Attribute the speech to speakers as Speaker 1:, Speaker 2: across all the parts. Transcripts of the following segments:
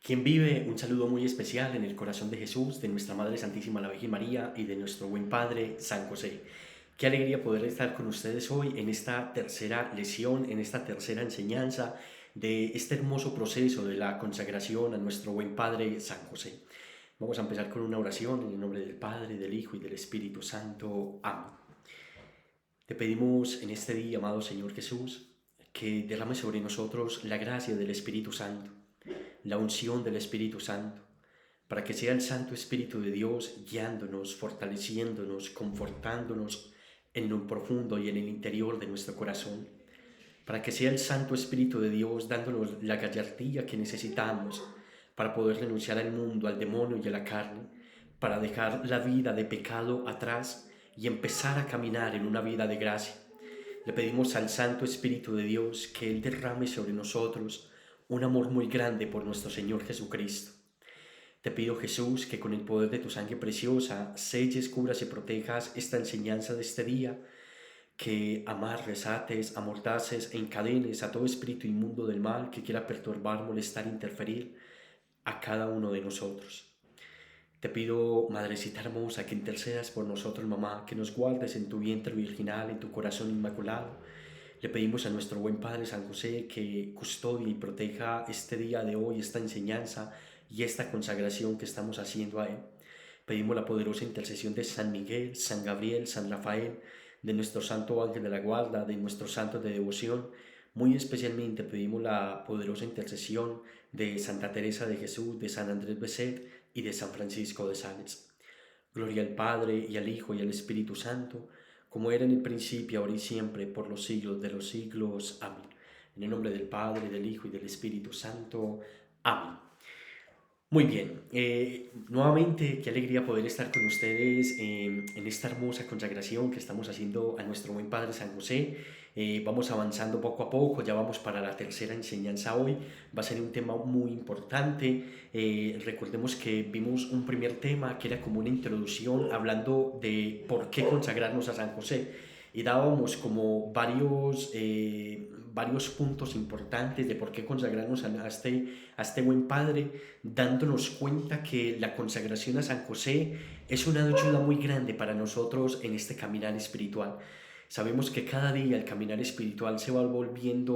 Speaker 1: Quien vive un saludo muy especial en el corazón de Jesús, de nuestra Madre Santísima la Virgen María y de nuestro buen Padre San José. Qué alegría poder estar con ustedes hoy en esta tercera lección, en esta tercera enseñanza de este hermoso proceso de la consagración a nuestro buen Padre San José. Vamos a empezar con una oración en el nombre del Padre, del Hijo y del Espíritu Santo. Amén. Te pedimos en este día, amado Señor Jesús, que derrame sobre nosotros la gracia del Espíritu Santo, la unción del Espíritu Santo, para que sea el Santo Espíritu de Dios guiándonos, fortaleciéndonos, confortándonos en lo profundo y en el interior de nuestro corazón, para que sea el Santo Espíritu de Dios dándonos la gallardía que necesitamos para poder renunciar al mundo, al demonio y a la carne, para dejar la vida de pecado atrás y empezar a caminar en una vida de gracia. Le pedimos al Santo Espíritu de Dios que Él derrame sobre nosotros un amor muy grande por nuestro Señor Jesucristo. Te pido, Jesús, que con el poder de tu sangre preciosa selles, cubras y protejas esta enseñanza de este día, que amarres, ates, amordaces e encadenes a todo espíritu inmundo del mal que quiera perturbar, molestar, interferir a cada uno de nosotros. Te pido, Madrecita hermosa, que intercedas por nosotros, mamá, que nos guardes en tu vientre virginal, en tu corazón inmaculado. Le pedimos a nuestro buen Padre San José que custodie y proteja este día de hoy, esta enseñanza y esta consagración que estamos haciendo a Él. Pedimos la poderosa intercesión de San Miguel, San Gabriel, San Rafael, de nuestro Santo Ángel de la Guarda, de nuestros santos de devoción. Muy especialmente pedimos la poderosa intercesión de Santa Teresa de Jesús, de San Andrés Beset y de San Francisco de Sales. Gloria al Padre, y al Hijo, y al Espíritu Santo, como era en el principio, ahora y siempre, por los siglos de los siglos. Amén. En el nombre del Padre, del Hijo y del Espíritu Santo. Amén. Muy bien, nuevamente qué alegría poder estar con ustedes en esta hermosa consagración que estamos haciendo a nuestro buen Padre San José. Vamos avanzando poco a poco, ya vamos para la tercera enseñanza hoy. Va a ser un tema muy importante. Recordemos que vimos un primer tema que era como una introducción hablando de por qué consagrarnos a San José y dábamos como varios puntos importantes de por qué consagrarnos a este buen Padre, dándonos cuenta que la consagración a San José es una ayuda muy grande para nosotros en este caminar espiritual. Sabemos que cada día el caminar espiritual se va volviendo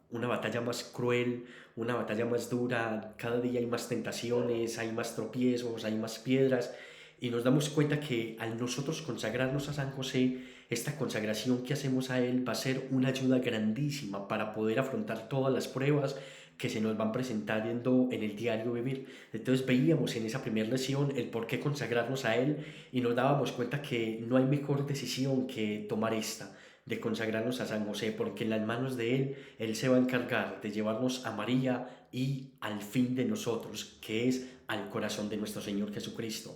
Speaker 1: una batalla más cruel, una batalla más dura, cada día hay más tentaciones, hay más tropiezos, hay más piedras, y nos damos cuenta que al nosotros consagrarnos a San José, esta consagración que hacemos a Él va a ser una ayuda grandísima para poder afrontar todas las pruebas que se nos van presentando en el diario vivir. Entonces veíamos en esa primera lección el por qué consagrarnos a Él y nos dábamos cuenta que no hay mejor decisión que tomar esta, de consagrarnos a San José, porque en las manos de Él, Él se va a encargar de llevarnos a María y al fin de nosotros, que es al corazón de nuestro Señor Jesucristo.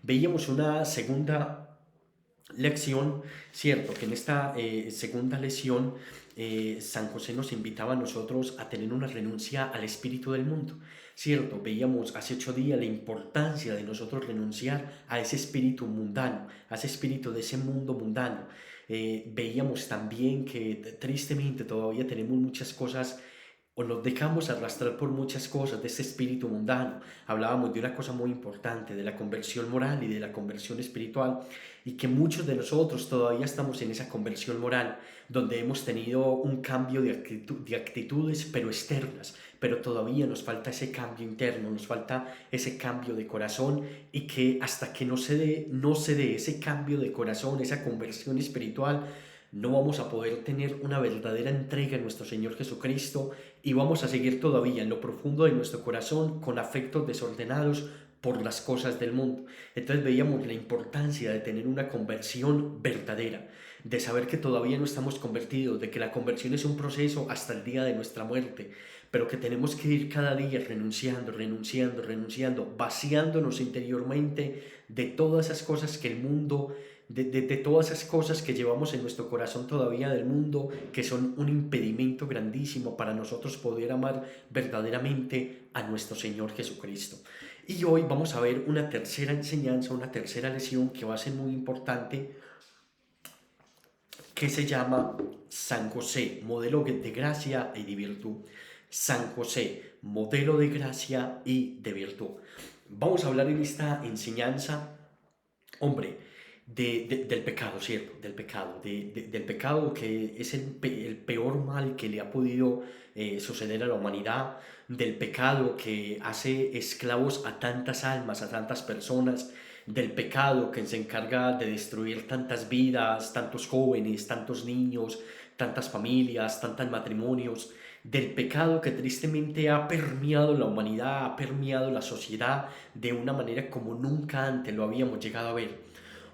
Speaker 1: Veíamos una segunda lección, cierto, que en esta segunda lección San José nos invitaba a nosotros a tener una renuncia al espíritu del mundo, cierto, veíamos hace 8 días la importancia de nosotros renunciar a ese espíritu mundano, a ese espíritu de ese mundo mundano. Veíamos también que tristemente todavía tenemos muchas cosas o nos dejamos arrastrar por muchas cosas de ese espíritu mundano. Hablábamos de una cosa muy importante, de la conversión moral y de la conversión espiritual, y que muchos de nosotros todavía estamos en esa conversión moral, donde hemos tenido un cambio de actitudes, pero externas, pero todavía nos falta ese cambio interno, nos falta ese cambio de corazón, y que hasta que no se dé ese cambio de corazón, esa conversión espiritual, no vamos a poder tener una verdadera entrega en nuestro Señor Jesucristo y vamos a seguir todavía en lo profundo de nuestro corazón con afectos desordenados por las cosas del mundo. Entonces veíamos la importancia de tener una conversión verdadera, de saber que todavía no estamos convertidos, de que la conversión es un proceso hasta el día de nuestra muerte, pero que tenemos que ir cada día renunciando, renunciando, renunciando, vaciándonos interiormente de todas esas cosas que el mundo de todas esas cosas que llevamos en nuestro corazón todavía del mundo, que son un impedimento grandísimo para nosotros poder amar verdaderamente a nuestro Señor Jesucristo. Y hoy vamos a ver una tercera enseñanza, una tercera lección que va a ser muy importante, que se llama San José, modelo de gracia y de virtud. San José, modelo de gracia y de virtud. Vamos a hablar en esta enseñanza, hombre, del pecado, ¿cierto? Del pecado, del pecado que es el peor mal que le ha podido suceder a la humanidad, del pecado que hace esclavos a tantas almas, a tantas personas, del pecado que se encarga de destruir tantas vidas, tantos jóvenes, tantos niños, tantas familias, tantos matrimonios, del pecado que tristemente ha permeado la humanidad, ha permeado la sociedad de una manera como nunca antes lo habíamos llegado a ver.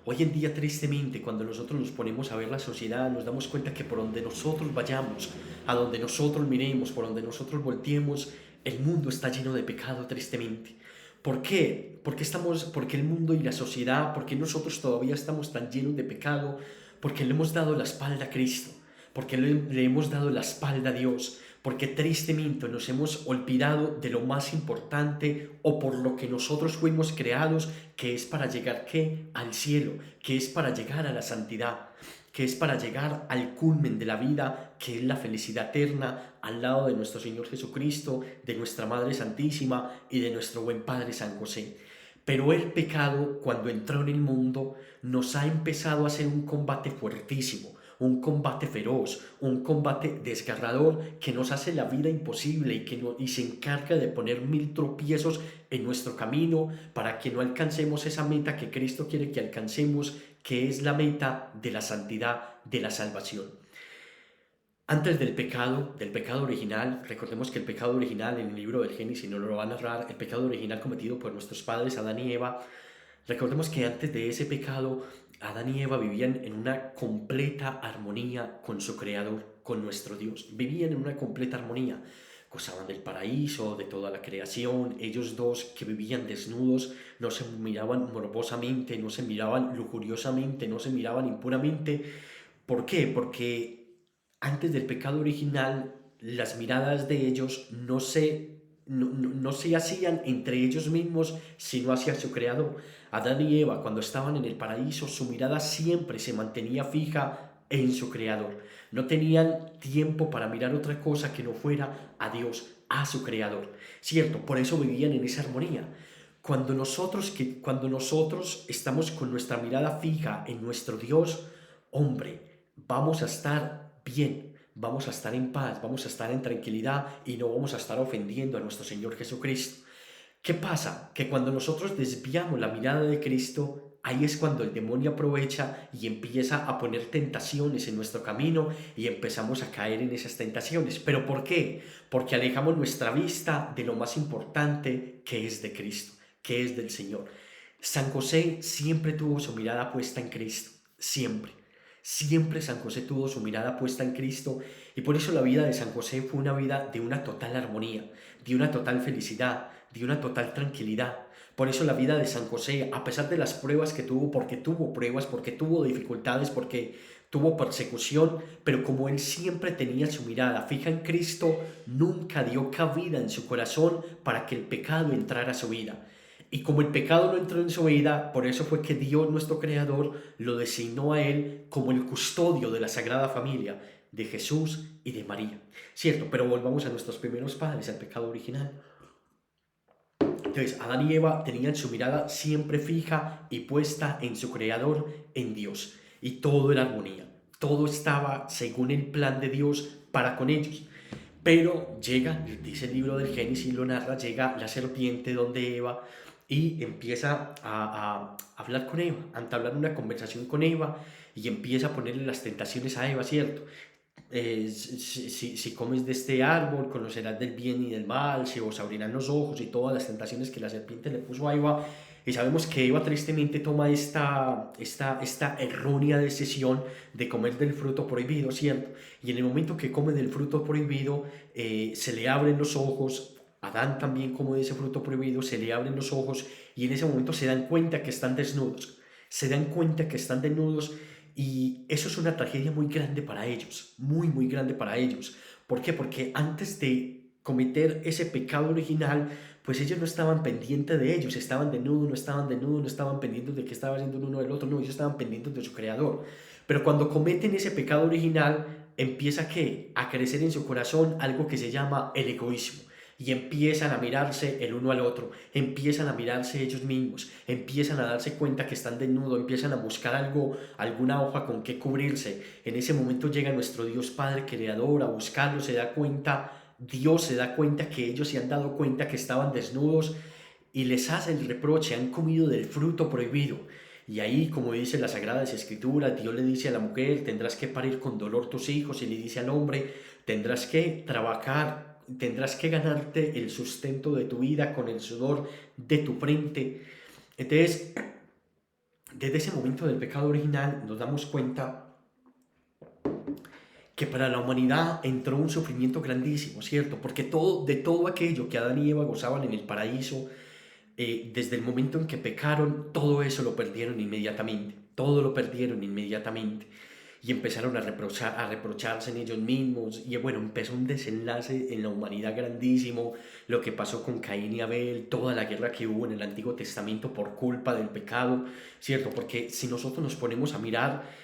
Speaker 1: Hoy en día, tristemente, cuando nosotros nos ponemos a ver la sociedad, nos damos cuenta que por donde nosotros vayamos, a donde nosotros miremos, por donde nosotros volteemos, el mundo está lleno de pecado, tristemente. ¿Por qué? Porque el mundo y la sociedad, porque nosotros todavía estamos tan llenos de pecado, porque le hemos dado la espalda a Cristo, porque le hemos dado la espalda a Dios, porque tristemente nos hemos olvidado de lo más importante o por lo que nosotros fuimos creados, que es para llegar ¿qué? Al cielo, que es para llegar a la santidad, que es para llegar al culmen de la vida, que es la felicidad eterna al lado de nuestro Señor Jesucristo, de nuestra Madre Santísima y de nuestro buen Padre San José. Pero el pecado, cuando entró en el mundo, nos ha empezado a hacer un combate fuertísimo, un combate feroz, un combate desgarrador que nos hace la vida imposible y se encarga de poner mil tropiezos en nuestro camino para que no alcancemos esa meta que Cristo quiere que alcancemos, que es la meta de la santidad, de la salvación. Antes del pecado original, recordemos que el pecado original en el libro del Génesis no lo va a narrar, el pecado original cometido por nuestros padres Adán y Eva. Recordemos que antes de ese pecado, Adán y Eva vivían en una completa armonía con su Creador, con nuestro Dios. Vivían en una completa armonía. Gozaban del paraíso, de toda la creación. Ellos dos que vivían desnudos, no se miraban morbosamente, no se miraban lujuriosamente, no se miraban impuramente. ¿Por qué? Porque antes del pecado original, las miradas de ellos no se hacían entre ellos mismos, sino hacia su Creador. Adán y Eva, cuando estaban en el paraíso, su mirada siempre se mantenía fija en su Creador. No tenían tiempo para mirar otra cosa que no fuera a Dios, a su Creador. Cierto, por eso vivían en esa armonía. Cuando nosotros estamos con nuestra mirada fija en nuestro Dios, hombre, vamos a estar bien, vamos a estar en paz, vamos a estar en tranquilidad y no vamos a estar ofendiendo a nuestro Señor Jesucristo. ¿Qué pasa? Que cuando nosotros desviamos la mirada de Cristo, ahí es cuando el demonio aprovecha y empieza a poner tentaciones en nuestro camino y empezamos a caer en esas tentaciones. ¿Pero por qué? Porque alejamos nuestra vista de lo más importante, que es de Cristo, que es del Señor. San José siempre tuvo su mirada puesta en Cristo, siempre. Siempre San José tuvo su mirada puesta en Cristo y por eso la vida de San José fue una vida de una total armonía, de una total felicidad, de una total tranquilidad. Por eso la vida de San José, a pesar de las pruebas que tuvo, porque tuvo pruebas, porque tuvo dificultades, porque tuvo persecución, pero como él siempre tenía su mirada fija en Cristo, nunca dio cabida en su corazón para que el pecado entrara a su vida. Y como el pecado no entró en su vida, por eso fue que Dios, nuestro Creador, lo designó a él como el custodio de la Sagrada Familia, de Jesús y de María. Cierto, pero volvamos a nuestros primeros padres, al pecado original. Entonces, Adán y Eva tenían su mirada siempre fija y puesta en su Creador, en Dios. Y todo era armonía. Todo estaba según el plan de Dios para con ellos. Pero llega, dice el libro del Génesis, lo narra, llega la serpiente donde Eva y empieza a hablar con Eva, a entablar una conversación con Eva y empieza a ponerle las tentaciones a Eva, ¿cierto? Si comes de este árbol, conocerás del bien y del mal, se os abrirán los ojos y todas las tentaciones que la serpiente le puso a Eva. Y sabemos que Eva tristemente toma esta errónea decisión de comer del fruto prohibido, ¿cierto? Y en el momento que come del fruto prohibido, se le abren los ojos. Adán también come de ese fruto prohibido, se le abren los ojos y en ese momento se dan cuenta que están desnudos. Se dan cuenta que están desnudos y eso es una tragedia muy grande para ellos, muy, muy grande para ellos. ¿Por qué? Porque antes de cometer ese pecado original, pues ellos no estaban pendientes de ellos, estaban desnudos, no estaban pendientes de qué estaba haciendo el uno del otro, no, ellos estaban pendientes de su creador. Pero cuando cometen ese pecado original, empieza ¿qué? A crecer en su corazón algo que se llama el egoísmo. Y empiezan a mirarse el uno al otro, empiezan a mirarse ellos mismos, empiezan a darse cuenta que están desnudos, empiezan a buscar algo, alguna hoja con que cubrirse. En ese momento llega nuestro Dios Padre Creador a buscarlo, se da cuenta, Dios se da cuenta que ellos se han dado cuenta que estaban desnudos y les hace el reproche, han comido del fruto prohibido. Y ahí, como dice las Sagradas Escrituras, Dios le dice a la mujer, tendrás que parir con dolor tus hijos, y le dice al hombre, tendrás que trabajar, tendrás que ganarte el sustento de tu vida con el sudor de tu frente. Entonces, desde ese momento del pecado original nos damos cuenta que para la humanidad entró un sufrimiento grandísimo, ¿cierto? Porque de todo aquello que Adán y Eva gozaban en el paraíso, desde el momento en que pecaron, todo eso lo perdieron inmediatamente, todo lo perdieron inmediatamente. Y empezaron a reprocharse en ellos mismos, y bueno, empezó un desenlace en la humanidad grandísimo, lo que pasó con Caín y Abel, toda la guerra que hubo en el Antiguo Testamento por culpa del pecado, ¿cierto? Porque si nosotros nos ponemos a mirar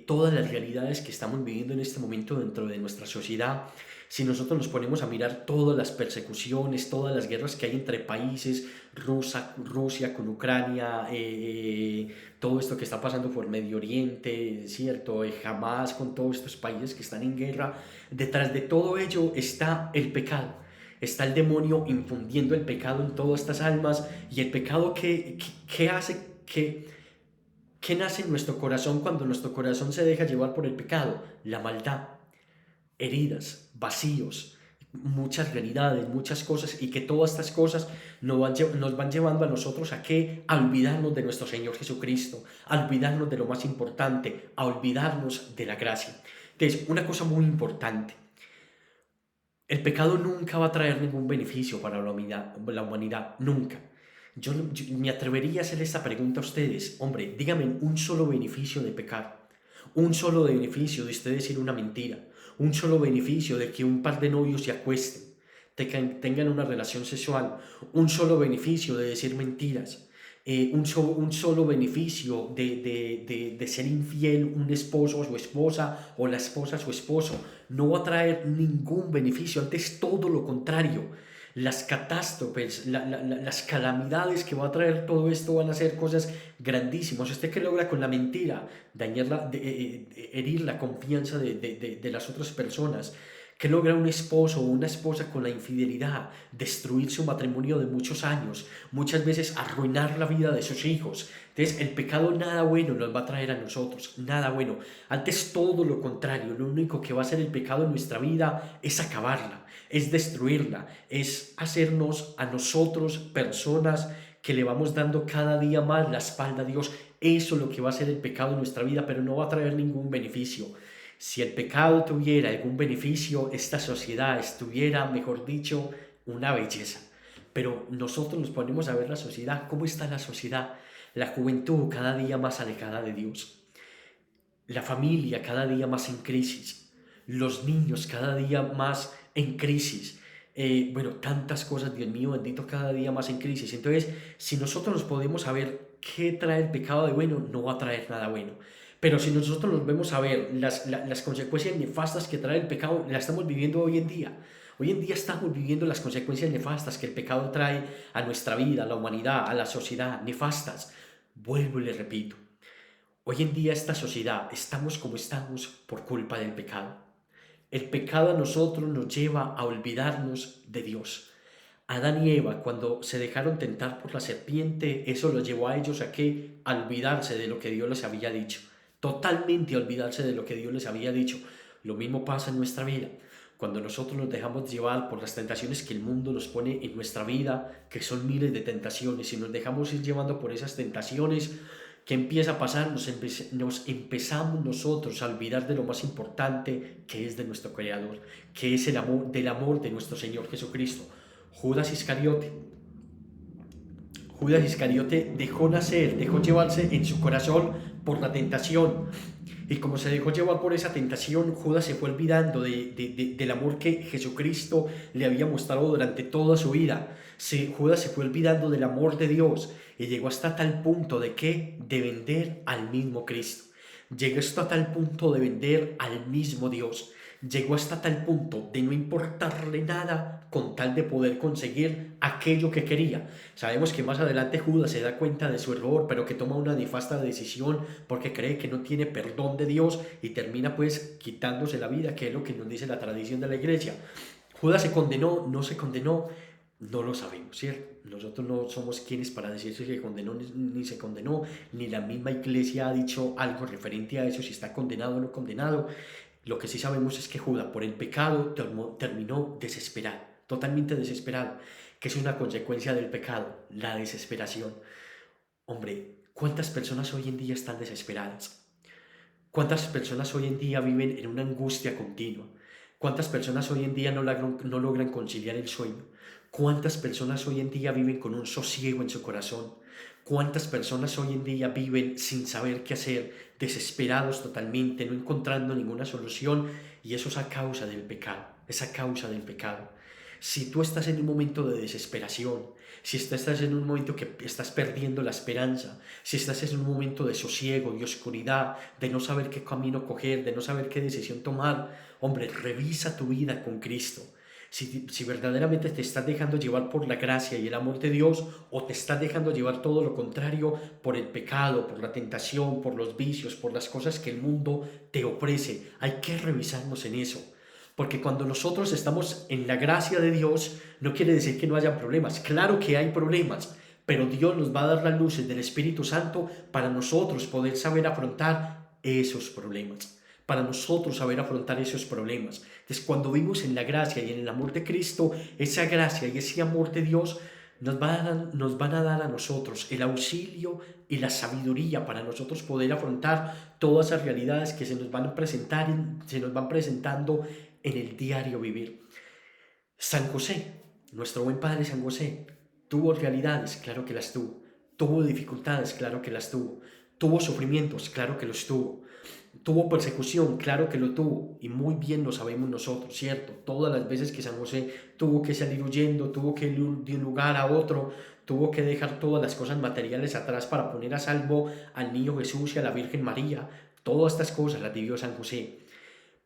Speaker 1: todas las realidades que estamos viviendo en este momento dentro de nuestra sociedad, si nosotros nos ponemos a mirar todas las persecuciones, todas las guerras que hay entre países, Rusia con Ucrania, todo esto que está pasando por Medio Oriente, ¿cierto? Hamas con todos estos países que están en guerra, detrás de todo ello está el pecado. Está el demonio infundiendo el pecado en todas estas almas, y el pecado que hace que nace en nuestro corazón cuando nuestro corazón se deja llevar por el pecado, la maldad, heridas, vacíos, muchas realidades, muchas cosas, y que todas estas cosas nos van llevando a nosotros a qué, a olvidarnos de nuestro Señor Jesucristo, a olvidarnos de lo más importante, a olvidarnos de la gracia. Entonces, una cosa muy importante, el pecado nunca va a traer ningún beneficio para la humanidad, nunca. Yo me atrevería a hacer esta pregunta a ustedes, hombre, díganme un solo beneficio de pecar, un solo beneficio de ustedes decir una mentira, un solo beneficio de que un par de novios se acuesten, tengan una relación sexual, un solo beneficio de decir mentiras, un solo beneficio de ser infiel un esposo a su esposa o la esposa a su esposo. No va a traer ningún beneficio, antes todo lo contrario. Las catástrofes, las calamidades que va a traer todo esto van a ser cosas grandísimas. Usted que logra con la mentira dañar herir la confianza de las otras personas, que logra un esposo o una esposa con la infidelidad, destruir su matrimonio de muchos años, muchas veces arruinar la vida de sus hijos. Entonces el pecado nada bueno nos va a traer a nosotros, nada bueno. Antes todo lo contrario, lo único que va a hacer el pecado en nuestra vida es acabarla, es destruirla, es hacernos a nosotros personas que le vamos dando cada día más la espalda a Dios. Eso es lo que va a hacer el pecado en nuestra vida, pero no va a traer ningún beneficio. Si el pecado tuviera algún beneficio, esta sociedad estuviera, mejor dicho, una belleza. Pero nosotros nos ponemos a ver la sociedad, ¿cómo está la sociedad? La juventud cada día más alejada de Dios, la familia cada día más en crisis, los niños cada día más en crisis. Bueno, tantas cosas, Dios mío, bendito, cada día más en crisis. Entonces, si nosotros nos podemos saber qué trae el pecado de bueno, no va a traer nada bueno. Pero si nosotros nos vemos a ver las consecuencias nefastas que trae el pecado, las estamos viviendo hoy en día. Hoy en día estamos viviendo las consecuencias nefastas que el pecado trae a nuestra vida, a la humanidad, a la sociedad, nefastas. Vuelvo y le repito, hoy en día esta sociedad estamos como estamos por culpa del pecado. El pecado a nosotros nos lleva a olvidarnos de Dios. Adán y Eva, cuando se dejaron tentar por la serpiente, eso los llevó a ellos a qué? A olvidarse de lo que Dios les había dicho. Totalmente a olvidarse de lo que Dios les había dicho. Lo mismo pasa en nuestra vida. Cuando nosotros nos dejamos llevar por las tentaciones que el mundo nos pone en nuestra vida, que son miles de tentaciones, y nos dejamos ir llevando por esas tentaciones, ¿qué empieza a pasar? Nos empezamos nosotros a olvidar de lo más importante, que es de nuestro Creador, que es el amor, del amor de nuestro Señor Jesucristo. Judas Iscariote dejó llevarse en su corazón por la tentación. Y como se dejó llevar por esa tentación, Judas se fue olvidando del amor que Jesucristo le había mostrado durante toda su vida. Judas se fue olvidando del amor de Dios y llegó hasta tal punto de que de vender al mismo Cristo, Llegó hasta tal punto de vender al mismo Dios. Llegó hasta tal punto de no importarle nada con tal de poder conseguir aquello que quería. Sabemos que más adelante Judas se da cuenta de su error, pero que toma una nefasta decisión porque cree que no tiene perdón de Dios y termina pues quitándose la vida, que es lo que nos dice la tradición de la iglesia. Judas se condenó, no se condenó, no lo sabemos, ¿cierto? Nosotros no somos quienes para decir si se condenó ni se condenó, ni la misma iglesia ha dicho algo referente a eso, si está condenado o no condenado. Lo que sí sabemos es que Judas, por el pecado, terminó desesperado, totalmente desesperado, que es una consecuencia del pecado, la desesperación. Hombre, ¿cuántas personas hoy en día están desesperadas? ¿Cuántas personas hoy en día viven en una angustia continua? ¿Cuántas personas hoy en día no logran conciliar el sueño? ¿Cuántas personas hoy en día viven con un sosiego en su corazón? ¿Cuántas personas hoy en día viven sin saber qué hacer, desesperados totalmente, no encontrando ninguna solución? Y eso es a causa del pecado, es a causa del pecado. Si tú estás en un momento de desesperación, si estás en un momento que estás perdiendo la esperanza, si estás en un momento de sosiego y oscuridad, de no saber qué camino coger, de no saber qué decisión tomar, hombre, revisa tu vida con Cristo. Si verdaderamente te estás dejando llevar por la gracia y el amor de Dios, o te estás dejando llevar todo lo contrario por el pecado, por la tentación, por los vicios, por las cosas que el mundo te ofrece, hay que revisarnos en eso. Porque cuando nosotros estamos en la gracia de Dios, no quiere decir que no haya problemas. Claro que hay problemas, pero Dios nos va a dar las luces del Espíritu Santo para nosotros poder saber afrontar esos problemas. Para nosotros saber afrontar esos problemas. Entonces, cuando vivimos en la gracia y en el amor de Cristo, esa gracia y ese amor de Dios nos van a dar a nosotros el auxilio y la sabiduría para nosotros poder afrontar todas esas realidades que se nos van presentando en el diario vivir. San José, nuestro buen padre San José, tuvo realidades, claro que las tuvo. Tuvo dificultades, claro que las tuvo. Tuvo sufrimientos, claro que los tuvo. Tuvo persecución, claro que lo tuvo, y muy bien lo sabemos nosotros, ¿cierto? Todas las veces que San José tuvo que salir huyendo, tuvo que ir de un lugar a otro, tuvo que dejar todas las cosas materiales atrás para poner a salvo al niño Jesús y a la Virgen María. Todas estas cosas las vivió San José.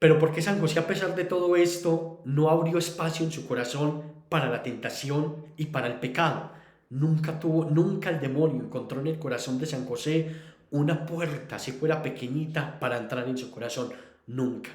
Speaker 1: Pero ¿por qué San José, a pesar de todo esto, no abrió espacio en su corazón para la tentación y para el pecado? Nunca el demonio encontró en el corazón de San José una puerta, si fuera pequeñita, para entrar en su corazón. Nunca.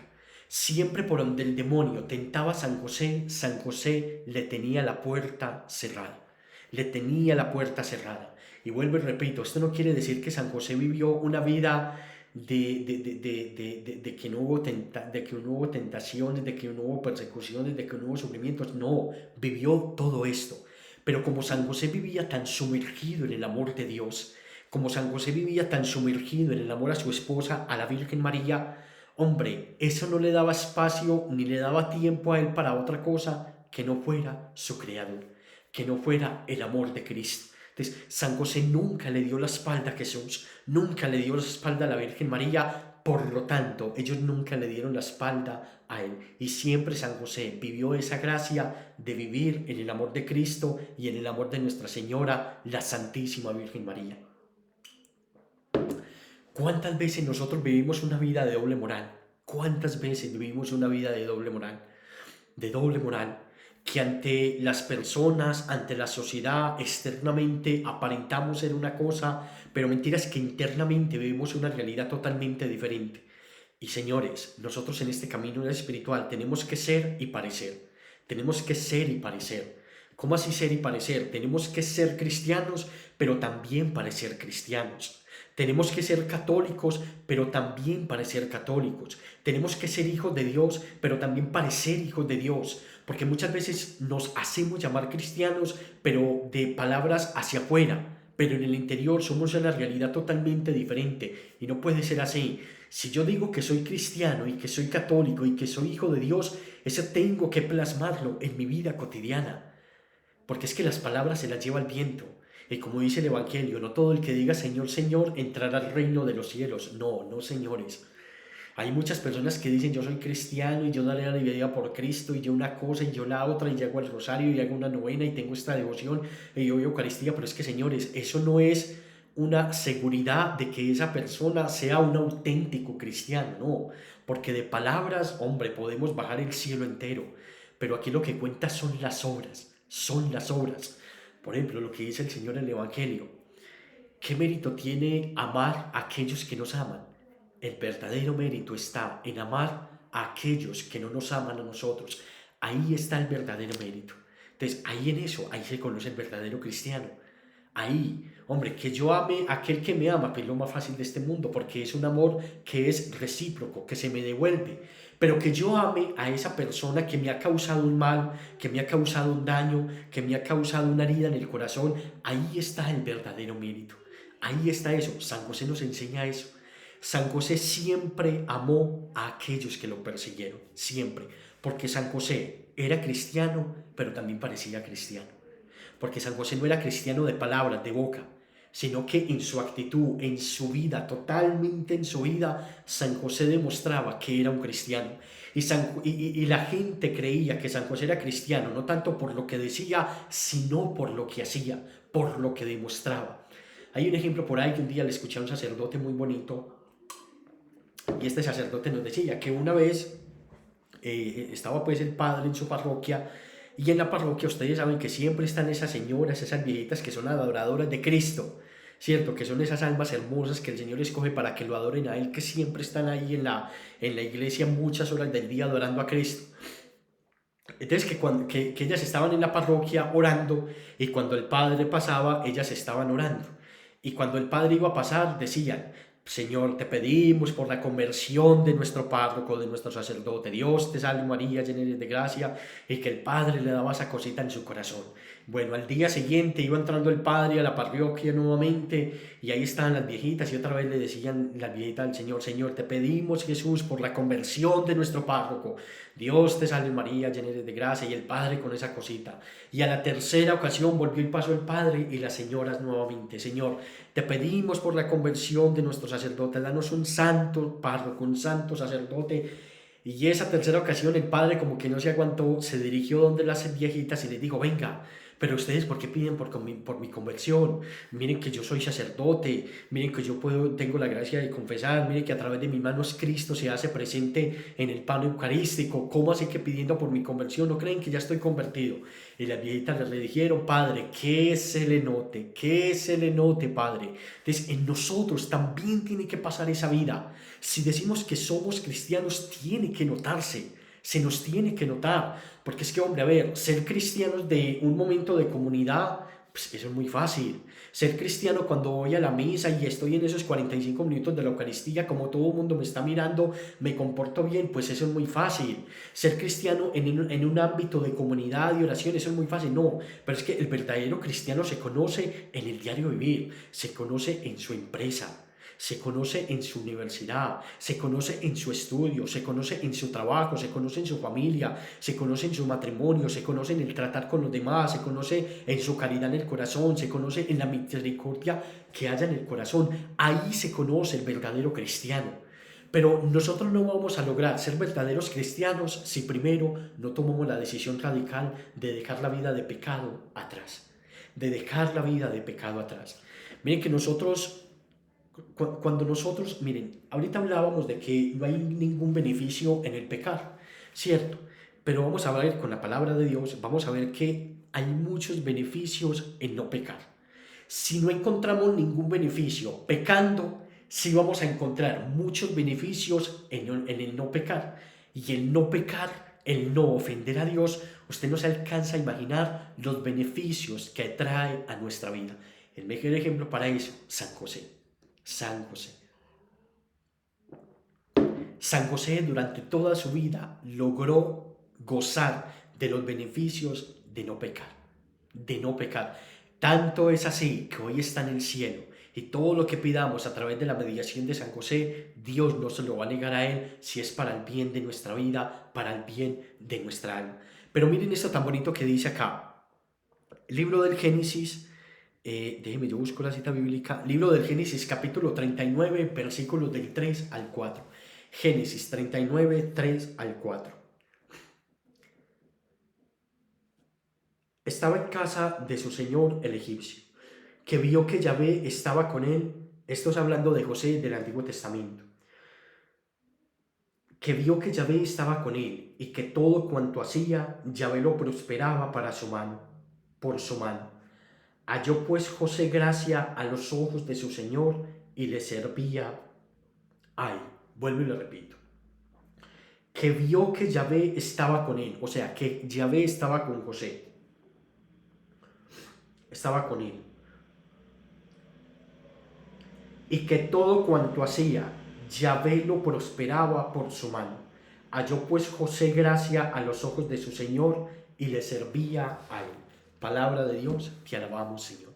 Speaker 1: Siempre por donde el demonio tentaba a San José le tenía la puerta cerrada. Le tenía la puerta cerrada. Y vuelvo y repito, esto no quiere decir que San José vivió una vida de que no hubo tentaciones, de que no hubo persecuciones, de que no hubo sufrimientos. No, vivió todo esto. Pero como San José vivía tan sumergido en el amor de Dios, como San José vivía tan sumergido en el amor a su esposa, a la Virgen María, hombre, eso no le daba espacio ni le daba tiempo a él para otra cosa que no fuera su Creador, que no fuera el amor de Cristo. Entonces, San José nunca le dio la espalda a Jesús, nunca le dio la espalda a la Virgen María, por lo tanto, ellos nunca le dieron la espalda a él. Y siempre San José vivió esa gracia de vivir en el amor de Cristo y en el amor de Nuestra Señora, la Santísima Virgen María. ¿Cuántas veces nosotros vivimos una vida de doble moral? ¿Cuántas veces vivimos una vida de doble moral? De doble moral, que ante las personas, ante la sociedad, externamente aparentamos ser una cosa, pero mentira es que internamente vivimos una realidad totalmente diferente. Y señores, nosotros en este camino espiritual tenemos que ser y parecer. Tenemos que ser y parecer. ¿Cómo así ser y parecer? Tenemos que ser cristianos, pero también parecer cristianos. Tenemos que ser católicos, pero también parecer católicos. Tenemos que ser hijos de Dios, pero también parecer hijos de Dios. Porque muchas veces nos hacemos llamar cristianos, pero de palabras hacia afuera. Pero en el interior somos una realidad totalmente diferente. Y no puede ser así. Si yo digo que soy cristiano y que soy católico y que soy hijo de Dios, eso tengo que plasmarlo en mi vida cotidiana. Porque es que las palabras se las lleva el viento. Y como dice el Evangelio, no todo el que diga Señor, Señor entrará al reino de los cielos. No, no, señores. Hay muchas personas que dicen yo soy cristiano y yo daré la vida por Cristo y yo una cosa y yo la otra y yo hago el rosario y hago una novena y tengo esta devoción y yo voy a Eucaristía. Pero es que, señores, eso no es una seguridad de que esa persona sea un auténtico cristiano, no, porque de palabras, hombre, podemos bajar el cielo entero, pero aquí lo que cuenta son las obras, son las obras. Por ejemplo, lo que dice el Señor en el Evangelio, ¿qué mérito tiene amar a aquellos que nos aman? El verdadero mérito está en amar a aquellos que no nos aman a nosotros. Ahí está el verdadero mérito. Entonces, ahí en eso, ahí se conoce el verdadero cristiano. Ahí, hombre, que yo ame a aquel que me ama, pues es lo más fácil de este mundo, porque es un amor que es recíproco, que se me devuelve. Pero que yo ame a esa persona que me ha causado un mal, que me ha causado un daño, que me ha causado una herida en el corazón, ahí está el verdadero mérito. Ahí está eso. San José nos enseña eso. San José siempre amó a aquellos que lo persiguieron, siempre. Porque San José era cristiano, pero también parecía cristiano. Porque San José no era cristiano de palabras, de boca, sino que en su actitud, en su vida, totalmente en su vida, San José demostraba que era un cristiano. Y la gente creía que San José era cristiano, no tanto por lo que decía, sino por lo que hacía, por lo que demostraba. Hay un ejemplo por ahí que un día le escuché a un sacerdote muy bonito, y este sacerdote nos decía que una vez estaba pues el padre en su parroquia, y en la parroquia ustedes saben que siempre están esas señoras, esas viejitas que son adoradoras de Cristo, ¿cierto? Que son esas almas hermosas que el Señor escoge para que lo adoren a Él, que siempre están ahí en la iglesia muchas horas del día adorando a Cristo. Entonces que ellas estaban en la parroquia orando, y cuando el padre pasaba, ellas estaban orando. Y cuando el padre iba a pasar, decían, Señor, te pedimos por la conversión de nuestro párroco, de nuestro sacerdote. Dios te salve María, llena eres de gracia, y que el padre le daba esa cosita en su corazón. Bueno, al día siguiente iba entrando el padre a la parroquia nuevamente, y ahí estaban las viejitas, y otra vez le decían las viejitas al Señor, Señor, te pedimos, Jesús, por la conversión de nuestro párroco. Dios te salve María, llena eres de gracia, y el padre con esa cosita. Y a la tercera ocasión volvió y pasó el padre y las señoras nuevamente, Señor, te pedimos por la conversión de nuestro sacerdote, danos un santo párroco, un santo sacerdote. Y esa tercera ocasión el padre como que no se aguantó, se dirigió donde las viejitas y les dijo, venga, pero ustedes ¿por qué piden por mi conversión? Miren que yo soy sacerdote, miren que yo tengo la gracia de confesar, miren que a través de mis manos Cristo se hace presente en el pan eucarístico, ¿cómo así que pidiendo por mi conversión? ¿No creen que ya estoy convertido? Y las viejitas le dijeron, Padre, que se le note, Padre. Entonces, en nosotros también tiene que pasar esa vida. Si decimos que somos cristianos, tiene que notarse, se nos tiene que notar, porque es que, hombre, a ver, ser cristianos de un momento de comunidad, pues eso es muy fácil. Ser cristiano cuando voy a la misa y estoy en esos 45 minutos de la Eucaristía, como todo el mundo me está mirando, me comporto bien, pues eso es muy fácil. Ser cristiano en un ámbito de comunidad y oración, eso es muy fácil. No, pero es que el verdadero cristiano se conoce en el diario vivir, se conoce en su empresa, se conoce en su universidad, se conoce en su estudio, se conoce en su trabajo, se conoce en su familia, se conoce en su matrimonio, se conoce en el tratar con los demás, se conoce en su caridad en el corazón, se conoce en la misericordia que haya en el corazón. Ahí se conoce el verdadero cristiano. Pero nosotros no vamos a lograr ser verdaderos cristianos si primero no tomamos la decisión radical de dejar la vida de pecado atrás. De dejar la vida de pecado atrás. Miren que nosotros cuando nosotros, miren, ahorita hablábamos de que no hay ningún beneficio en el pecar, ¿cierto? Pero vamos a ver con la palabra de Dios, vamos a ver que hay muchos beneficios en no pecar. Si no encontramos ningún beneficio pecando, sí vamos a encontrar muchos beneficios en el no pecar. Y el no pecar, el no ofender a Dios, usted no se alcanza a imaginar los beneficios que trae a nuestra vida. El mejor ejemplo para eso, San José. San José. San José durante toda su vida logró gozar de los beneficios de no pecar, de no pecar. Tanto es así que hoy está en el cielo y todo lo que pidamos a través de la mediación de San José, Dios no se lo va a negar a Él si es para el bien de nuestra vida, para el bien de nuestra alma. Pero miren esto tan bonito que dice acá, el libro del Génesis. Déjeme, yo busco la cita bíblica. Libro del Génesis, capítulo 39, versículos del 3 al 4. Génesis 39, 3 al 4. Estaba en casa de su señor el egipcio, que vio que Yahvé estaba con él, esto es hablando de José del Antiguo Testamento, que vio que Yahvé estaba con él y que todo cuanto hacía, Yahvé lo prosperaba para su mano, por su mano. Halló pues José gracia a los ojos de su señor y le servía a él. Vuelvo y le repito. Que vio que Yahvé estaba con él, o sea, que Yahvé estaba con José, estaba con él, y que todo cuanto hacía, Yahvé lo prosperaba por su mano. Halló pues José gracia a los ojos de su señor y le servía a él. Palabra de Dios, te alabamos, Señor.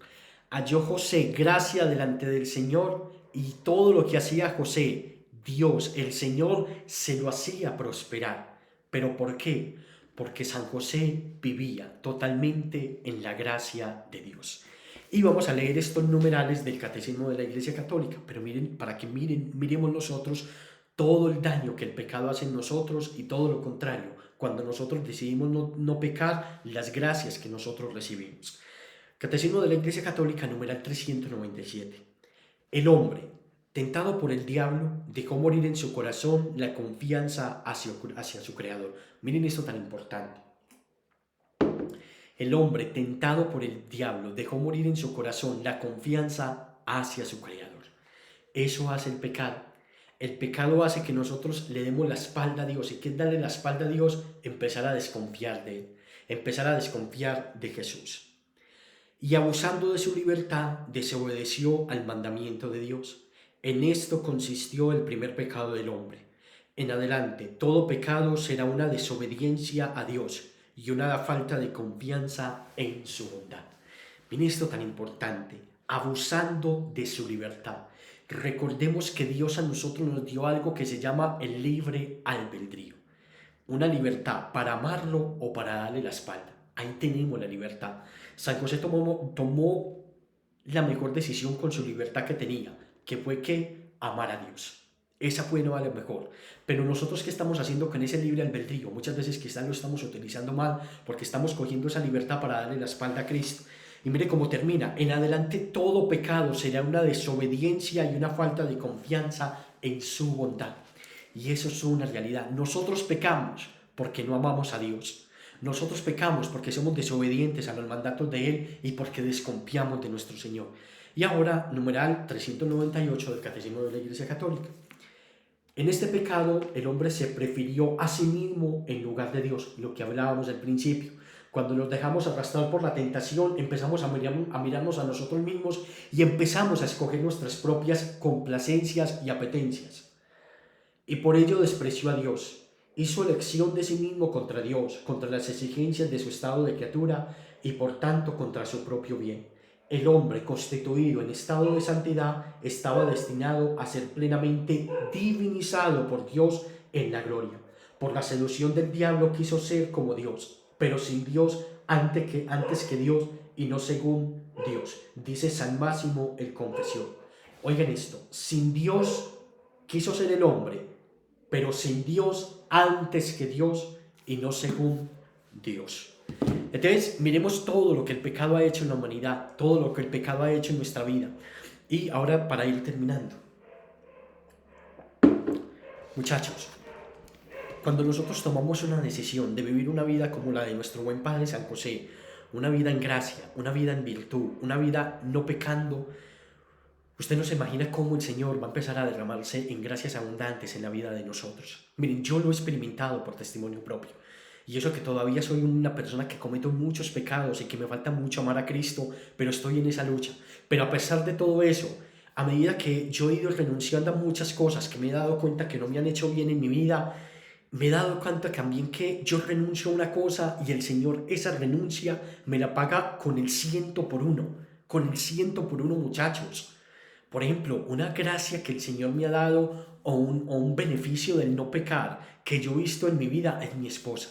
Speaker 1: Halló José gracia delante del Señor y todo lo que hacía José, Dios, el Señor, se lo hacía prosperar. ¿Pero por qué? Porque San José vivía totalmente en la gracia de Dios. Y vamos a leer estos numerales del Catecismo de la Iglesia Católica, pero miren, para que miremos nosotros todo el daño que el pecado hace en nosotros y todo lo contrario, cuando nosotros decidimos no pecar, las gracias que nosotros recibimos. Catecismo de la Iglesia Católica, numeral 397. El hombre, tentado por el diablo, dejó morir en su corazón la confianza hacia su Creador. Miren esto tan importante. El hombre, tentado por el diablo, dejó morir en su corazón la confianza hacia su Creador. Eso hace el pecado. El pecado hace que nosotros le demos la espalda a Dios. ¿Y qué es darle la espalda a Dios? Empezar a desconfiar de Él. Empezar a desconfiar de Jesús. Y abusando de su libertad, desobedeció al mandamiento de Dios. En esto consistió el primer pecado del hombre. En adelante, todo pecado será una desobediencia a Dios y una falta de confianza en su bondad. Miren esto tan importante, abusando de su libertad. Recordemos que Dios a nosotros nos dio algo que se llama el libre albedrío. Una libertad para amarlo o para darle la espalda. Ahí tenemos la libertad. San José tomó la mejor decisión con su libertad que tenía, que fue que amar a Dios. Esa fue no la mejor. Pero nosotros, ¿qué estamos haciendo con ese libre albedrío? Muchas veces quizás lo estamos utilizando mal porque estamos cogiendo esa libertad para darle la espalda a Cristo. Y mire cómo termina. En adelante todo pecado será una desobediencia y una falta de confianza en su bondad. Y eso es una realidad. Nosotros pecamos porque no amamos a Dios. Nosotros pecamos porque somos desobedientes a los mandatos de Él y porque desconfiamos de nuestro Señor. Y ahora, numeral 398 del Catecismo de la Iglesia Católica. En este pecado, el hombre se prefirió a sí mismo en lugar de Dios, lo que hablábamos al principio. Cuando nos dejamos arrastrar por la tentación, empezamos a mirarnos a nosotros mismos y empezamos a escoger nuestras propias complacencias y apetencias. Y por ello despreció a Dios. Hizo elección de sí mismo contra Dios, contra las exigencias de su estado de criatura y por tanto contra su propio bien. El hombre constituido en estado de santidad estaba destinado a ser plenamente divinizado por Dios en la gloria. Por la seducción del diablo quiso ser como Dios, pero sin Dios antes que Dios y no según Dios, dice San Máximo el Confesor. Oigan esto, sin Dios quiso ser el hombre, pero sin Dios antes que Dios y no según Dios. Entonces, miremos todo lo que el pecado ha hecho en la humanidad, todo lo que el pecado ha hecho en nuestra vida. Y ahora, para ir terminando, muchachos, cuando nosotros tomamos una decisión de vivir una vida como la de nuestro buen Padre San José, una vida en gracia, una vida en virtud, una vida no pecando, usted no se imagina cómo el Señor va a empezar a derramarse en gracias abundantes en la vida de nosotros. Miren, yo lo he experimentado por testimonio propio. Y eso que todavía soy una persona que cometo muchos pecados y que me falta mucho amar a Cristo, pero estoy en esa lucha. Pero a pesar de todo eso, a medida que yo he ido renunciando a muchas cosas que me he dado cuenta que no me han hecho bien en mi vida, me he dado cuenta también que yo renuncio a una cosa y el Señor esa renuncia me la paga con el 100 por 1. Con el 100 por 1, muchachos. Por ejemplo, una gracia que el Señor me ha dado o un beneficio del no pecar que yo he visto en mi vida es mi esposa.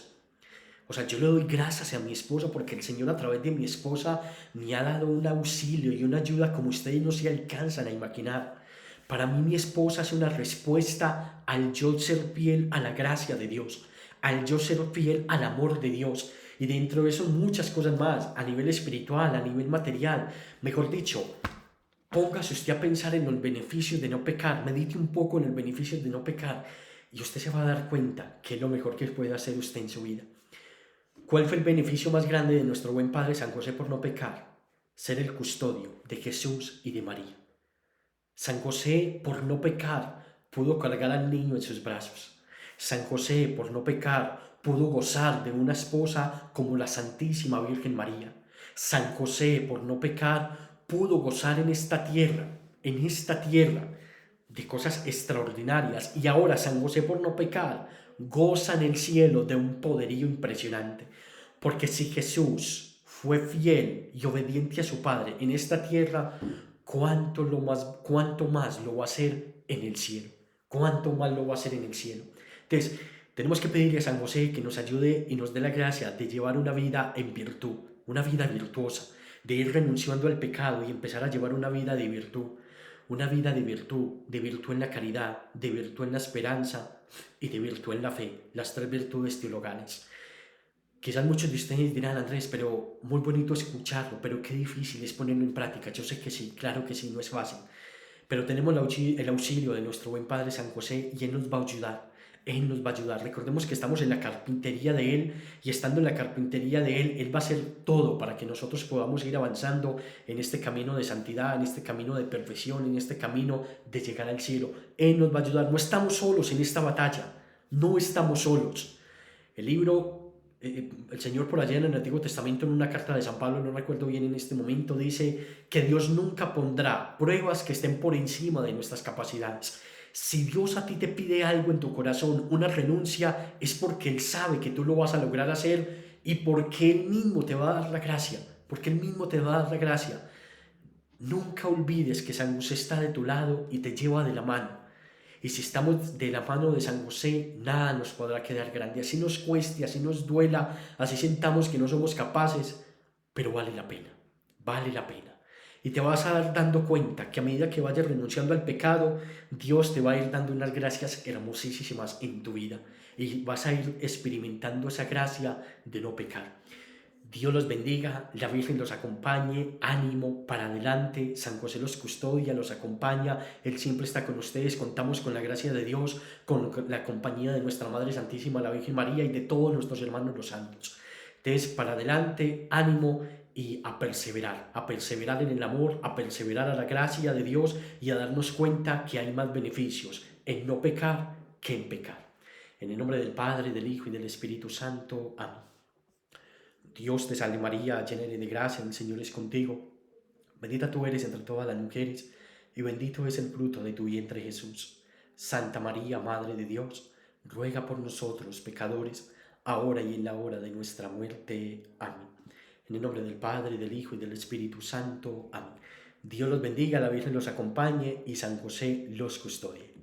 Speaker 1: O sea, yo le doy gracias a mi esposa porque el Señor a través de mi esposa me ha dado un auxilio y una ayuda como ustedes no se alcanzan a imaginar. Para mí mi esposa es una respuesta al yo ser fiel a la gracia de Dios, al yo ser fiel al amor de Dios. Y dentro de eso muchas cosas más, a nivel espiritual, a nivel material. Mejor dicho, póngase usted a pensar en los beneficios de no pecar, medite un poco en los beneficios de no pecar y usted se va a dar cuenta que es lo mejor que puede hacer usted en su vida. ¿Cuál fue el beneficio más grande de nuestro buen Padre San José por no pecar? Ser el custodio de Jesús y de María. San José, por no pecar, pudo cargar al niño en sus brazos. San José, por no pecar, pudo gozar de una esposa como la Santísima Virgen María. San José, por no pecar, pudo gozar en esta tierra, de cosas extraordinarias. Y ahora San José, por no pecar, goza en el cielo de un poderío impresionante. Porque si Jesús fue fiel y obediente a su Padre en esta tierra, cuánto más lo va a hacer en el cielo. Cuánto más lo va a hacer en el cielo. Entonces, tenemos que pedirle a San José que nos ayude y nos dé la gracia de llevar una vida en virtud, una vida virtuosa, de ir renunciando al pecado y empezar a llevar una vida de virtud. Una vida de virtud en la caridad, de virtud en la esperanza y de virtud en la fe, las tres virtudes teologales. Quizás muchos de ustedes dirán, Andrés, pero muy bonito escucharlo, pero qué difícil es ponerlo en práctica. Yo sé que sí, claro que sí, no es fácil. Pero tenemos el auxilio de nuestro buen Padre San José y Él nos va a ayudar. Él nos va a ayudar. Recordemos que estamos en la carpintería de Él y estando en la carpintería de Él, Él va a hacer todo para que nosotros podamos ir avanzando en este camino de santidad, en este camino de perfección, en este camino de llegar al cielo. Él nos va a ayudar. No estamos solos en esta batalla. No estamos solos. El libro, el Señor por allá en el Antiguo Testamento, en una carta de San Pablo, no recuerdo bien en este momento, dice que Dios nunca pondrá pruebas que estén por encima de nuestras capacidades. Si Dios a ti te pide algo en tu corazón, una renuncia, es porque Él sabe que tú lo vas a lograr hacer y porque Él mismo te va a dar la gracia, porque Él mismo te va a dar la gracia. Nunca olvides que San José está de tu lado y te lleva de la mano. Y si estamos de la mano de San José, nada nos podrá quedar grande. Así nos cueste, así nos duela, así sentamos que no somos capaces, pero vale la pena, vale la pena. Y te vas a dar dando cuenta que a medida que vayas renunciando al pecado, Dios te va a ir dando unas gracias hermosísimas en tu vida. Y vas a ir experimentando esa gracia de no pecar. Dios los bendiga, la Virgen los acompañe, ánimo, para adelante, San José los custodia, los acompaña, Él siempre está con ustedes, contamos con la gracia de Dios, con la compañía de nuestra Madre Santísima, la Virgen María y de todos nuestros hermanos los santos. Entonces, para adelante, ánimo y a perseverar en el amor, a perseverar a la gracia de Dios y a darnos cuenta que hay más beneficios en no pecar que en pecar. En el nombre del Padre, del Hijo y del Espíritu Santo. Amén. Dios te salve María, llena eres de gracia, el Señor es contigo. Bendita tú eres entre todas las mujeres, y bendito es el fruto de tu vientre Jesús. Santa María, Madre de Dios, ruega por nosotros pecadores, ahora y en la hora de nuestra muerte. Amén. En el nombre del Padre, del Hijo y del Espíritu Santo. Amén. Dios los bendiga, la Virgen los acompañe y San José los custodie.